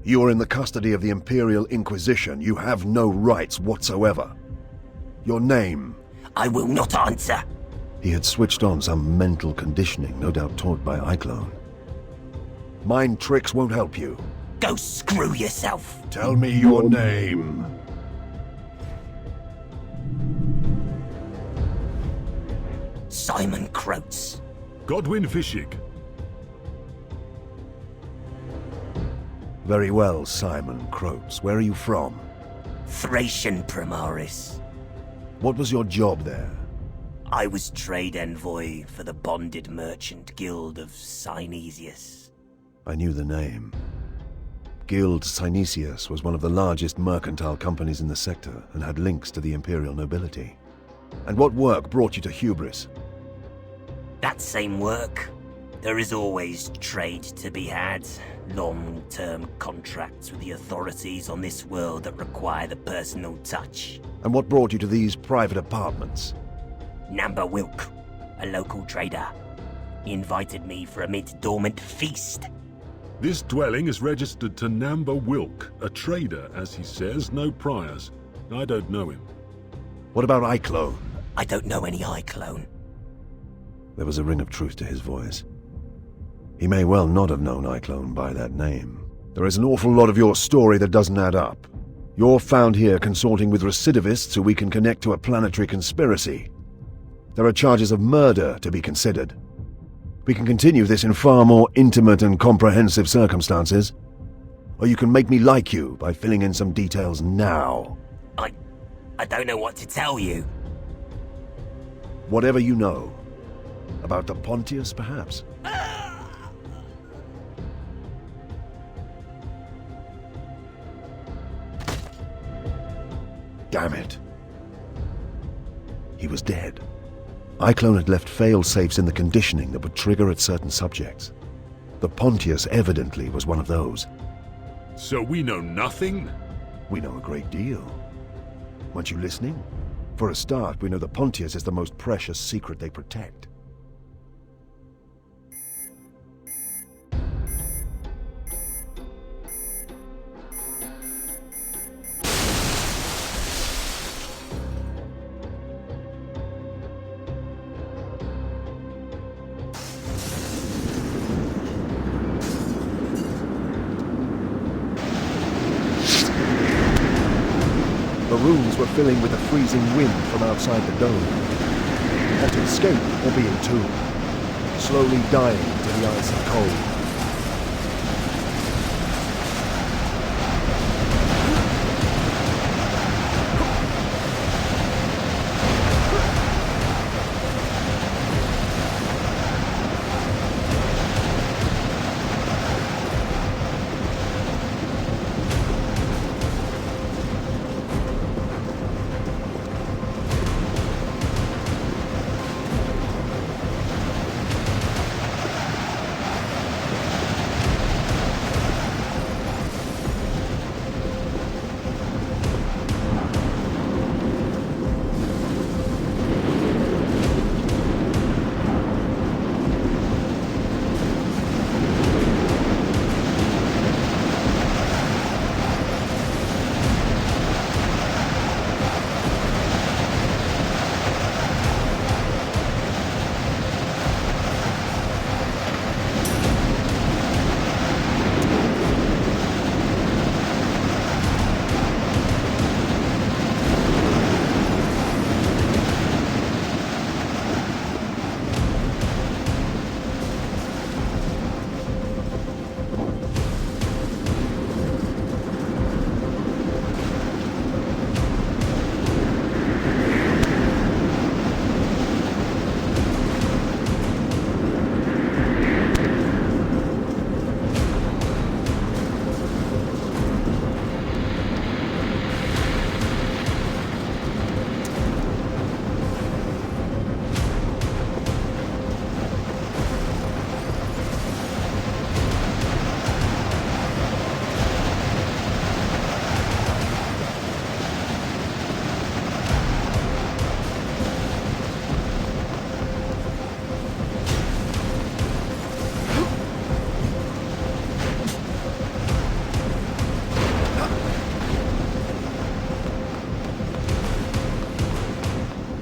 You are in the custody of the Imperial Inquisition. You have no rights whatsoever. Your name? I will not answer. He had switched on some mental conditioning, no doubt taught by Iclone. Mind tricks won't help you. Go screw yourself. Tell me your name. Simon Croats. Godwin Fishig. Very well, Simon Croats. Where are you from? Thracian Primaris. What was your job there? I was trade envoy for the bonded merchant guild of Synesius. I knew the name. Guild Synesius was one of the largest mercantile companies in the sector and had links to the Imperial nobility. And what work brought you to Hubris? That same work. There is always trade to be had. Long-term contracts with the authorities on this world that require the personal touch. And what brought you to these private apartments? Namba Wilk, a local trader. He invited me for a mid-dormant feast. This dwelling is registered to Namba Wilk, a trader, as he says, no priors. I don't know him. What about Iclone? I don't know any Iclone. There was a ring of truth to his voice. He may well not have known Iclone by that name. There is an awful lot of your story that doesn't add up. You're found here consorting with recidivists who we can connect to a planetary conspiracy. There are charges of murder to be considered. We can continue this in far more intimate and comprehensive circumstances. Or you can make me like you by filling in some details now. I don't know what to tell you. Whatever you know. About the Pontius, perhaps? Damn it. He was dead. Iclone had left fail-safes in the conditioning that would trigger at certain subjects. The Pontius evidently was one of those. So we know nothing? We know a great deal. Weren't you listening? For a start, we know the Pontius is the most precious secret they protect. The rooms were filling with the freezing wind from outside the dome. Not to escape or be entombed, slowly dying to the ice and cold.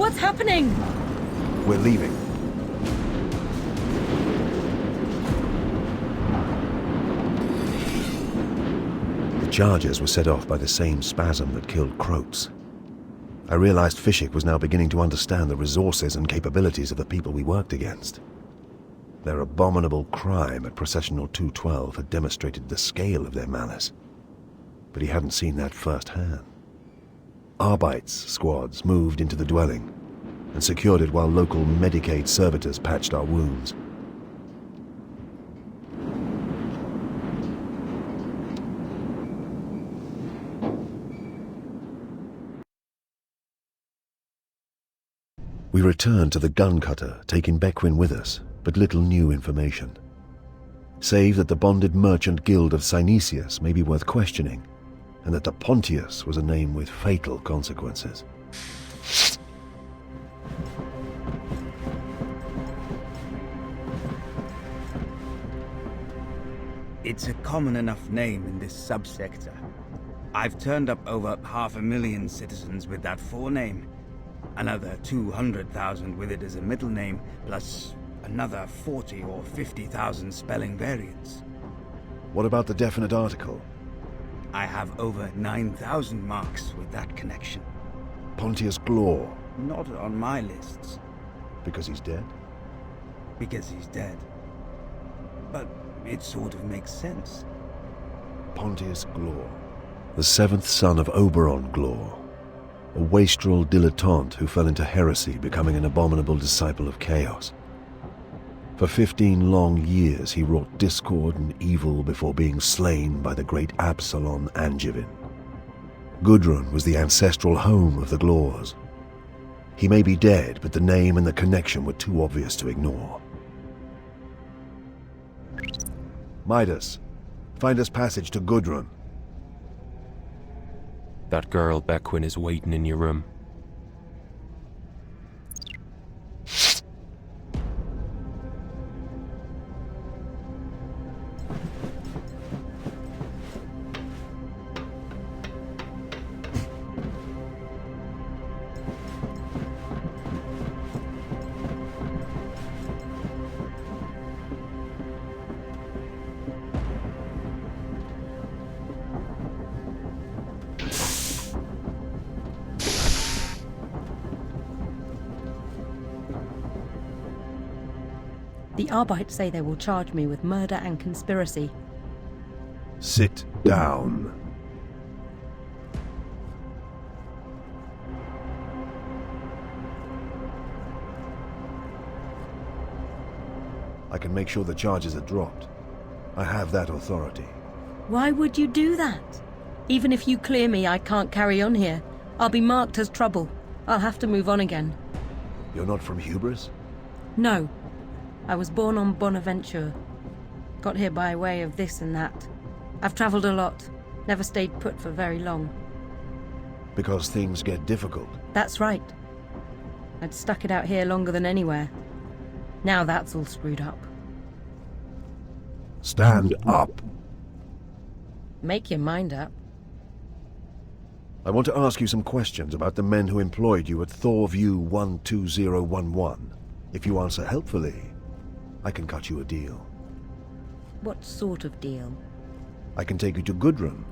What's happening? We're leaving. The charges were set off by the same spasm that killed Croats. I realized Fishik was now beginning to understand the resources and capabilities of the people we worked against. Their abominable crime at Processional 212 had demonstrated the scale of their malice. But he hadn't seen that firsthand. Arbeits squads moved into the dwelling and secured it while local Medicaid servitors patched our wounds. We returned to the gun cutter, taking Bequin with us, but little new information. Save that the bonded merchant guild of Synesius may be worth questioning, and that the Pontius was a name with fatal consequences. It's a common enough name in this subsector. I've turned up over 500,000 citizens with that forename. Another 200,000 with it as a middle name, plus another 40 or 50,000 spelling variants. What about the definite article? I have over 9,000 marks with that connection. Pontius Glor. Not on my lists. Because he's dead? Because he's dead. But it sort of makes sense. Pontius Glor. The seventh son of Oberon Glor. A wastrel dilettante who fell into heresy, becoming an abominable disciple of chaos. For 15 long years he wrought discord and evil before being slain by the great Absalon Angevin. Godrun was the ancestral home of the Glors. He may be dead, but the name and the connection were too obvious to ignore. Midas, find us passage to Godrun. That girl Bequin is waiting in your room. The Arbeits say they will charge me with murder and conspiracy. Sit down. I can make sure the charges are dropped. I have that authority. Why would you do that? Even if you clear me, I can't carry on here. I'll be marked as trouble. I'll have to move on again. You're not from Hubris? No. I was born on Bonaventure. Got here by way of this and that. I've travelled a lot. Never stayed put for very long. Because things get difficult. That's right. I'd stuck it out here longer than anywhere. Now that's all screwed up. Stand up. Make your mind up. I want to ask you some questions about the men who employed you at Thorview 12011. If you answer helpfully, I can cut you a deal. What sort of deal? I can take you to Godrun,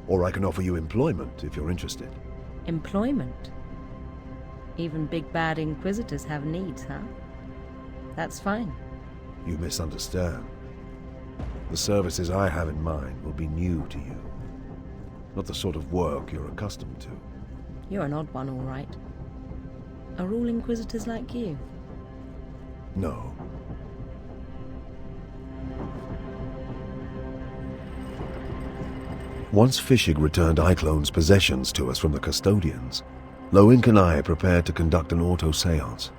or I can offer you employment if you're interested. Employment? Even big bad Inquisitors have needs, huh? That's fine. You misunderstand. The services I have in mind will be new to you. Not the sort of work you're accustomed to. You're an odd one, all right. Are all Inquisitors like you? No. Once Fishig returned Eiclone's possessions to us from the custodians, Loink and I prepared to conduct an auto seance.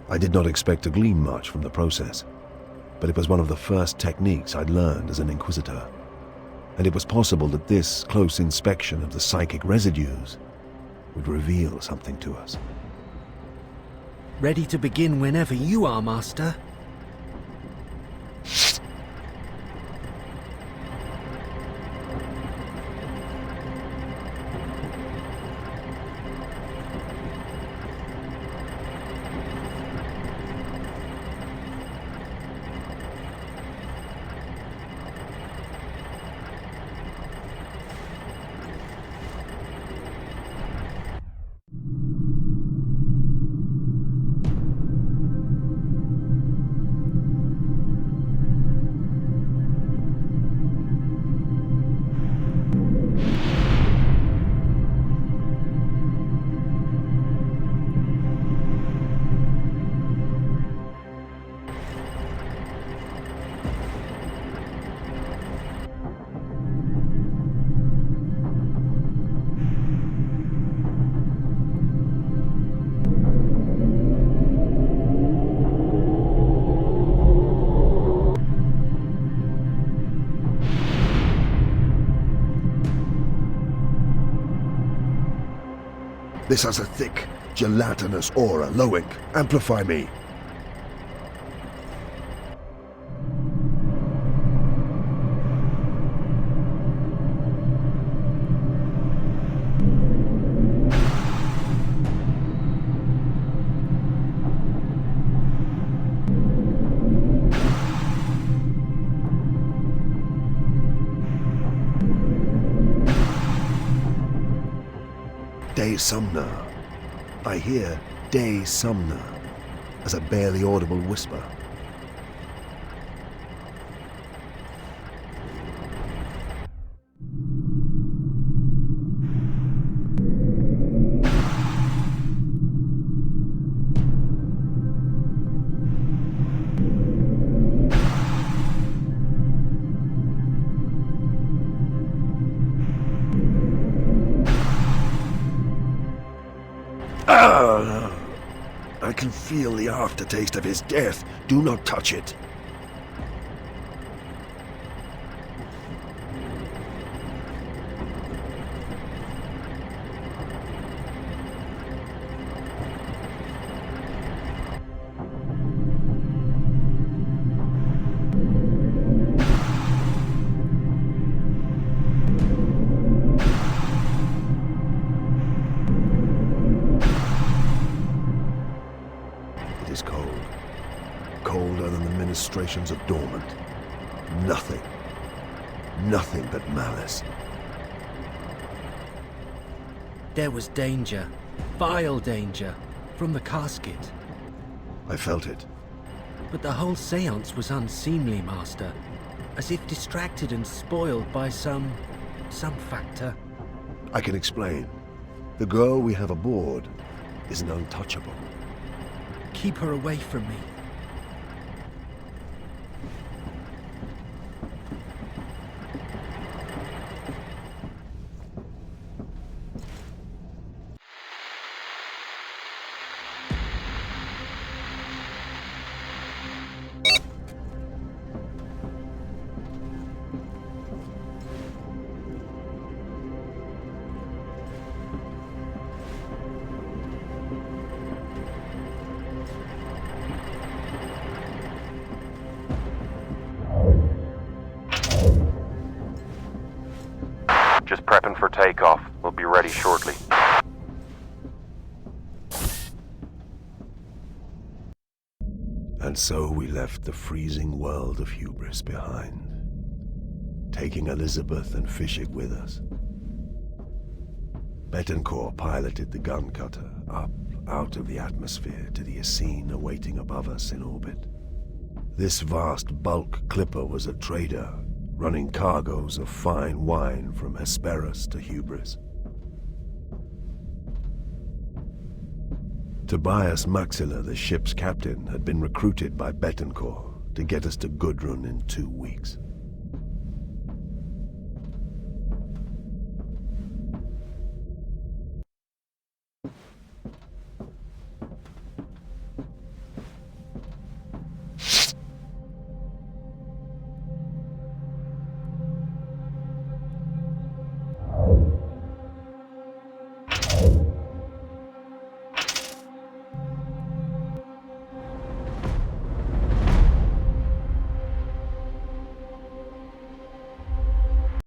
I did not expect to glean much from the process, but it was one of the first techniques I'd learned as an Inquisitor, and it was possible that this close inspection of the psychic residues would reveal something to us. Ready to begin whenever you are, Master. This has a thick, gelatinous aura. Low ink. Amplify me. De Sumner. I hear De Sumner as a barely audible whisper. I can feel the aftertaste of his death. Do not touch it. Colder than the ministrations of Dormant. Nothing but malice. There was danger, vile danger, from the casket. I felt it. But the whole seance was unseemly, Master. As if distracted and spoiled by some factor. I can explain. The girl we have aboard is an untouchable. Keep her away from me. Just prepping for takeoff. We'll be ready shortly. And so we left the freezing world of Hubris behind, taking Elizabeth and Fishig with us. Betancourt piloted the gun cutter up out of the atmosphere to the Essene awaiting above us in orbit. This vast bulk clipper was a trader, running cargoes of fine wine from Hesperus to Hubris. Tobias Maxilla, the ship's captain, had been recruited by Betancourt to get us to Godrun in 2 weeks.